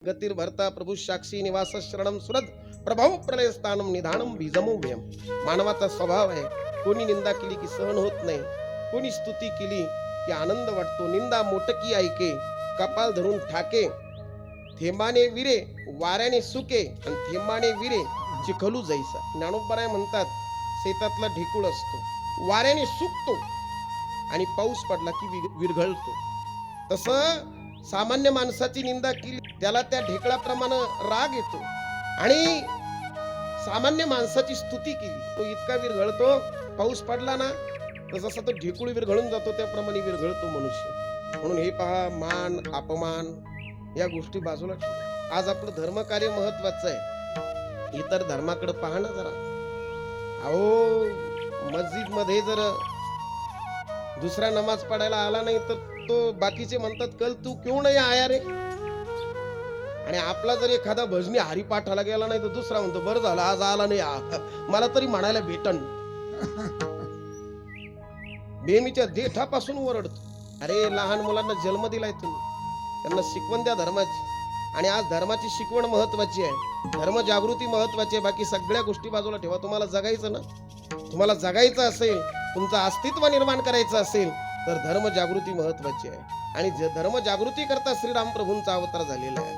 गतिर्भर्ता प्रभु साक्षी निवास शरणम सुरद प्रभाव प्रलय स्थानम निधानम बीजमोव्यम। मानवाचा स्वभाव आहे, कोणी निंदा केली की सहन होत नाही, कोणी स्तुती केली की आनंद वाटतो। निंदा मोटकी ऐके, कपाल धरून ठाके, थेंबाने विरे वाऱ्याने सुके आणि थेंबाने विरे चिखलू जैसा। ज्ञानोबराय म्हणतात, शेतातला ढेकूळ असतो, वाऱ्याने सुकतो आणि पाऊस पडला की विरघळतो। तसं सामान्य माणसाची निंदा केली त्याला त्या ढेकळाप्रमाणे राग येतो, आणि सामान्य माणसाची स्तुती केली तो इतका विरघळतो। पाऊस पडला ना तर जसा तो ढेकूळ विरघळून जातो त्याप्रमाणे विरघळतो मनुष्य। म्हणून हे पहा, मान अपमान या गोष्टी बाजूला ठेवा। आज आपलं धर्मकार्य महत्वाचं आहे, इतर धर्माकडे पहा ना जरा। अहो, मस्जिद मध्ये जर दुसरा नमाज पडायला आला नाही तर तो बाकीचे म्हणतात, कल तू क्यों नाही आया रे। आणि आपला जर एखादा भजनी हरिपाठाला गेला नाही तर दुसरा म्हणतो, बरं झालं आज आला नाही, मला तरी म्हणायला भेटन। बेमीच्या देठापासून ओरडतो। अरे, लहान मुलांना जन्म दिलाय तुम्ही, त्यांना शिकवण द्या धर्माची। आणि आज धर्माची शिकवण महत्वाची आहे, धर्म जागृती महत्वाची आहे, बाकी सगळ्या गोष्टी बाजूला ठेवा। तुम्हाला जगायचं ना, तुम्हाला जगायचं असेल, तुमचं अस्तित्व निर्माण करायचं असेल तर धर्म जागृती महत्वाची आहे। आणि धर्म जागृती करता श्रीराम प्रभूंचा अवतार झालेला आहे।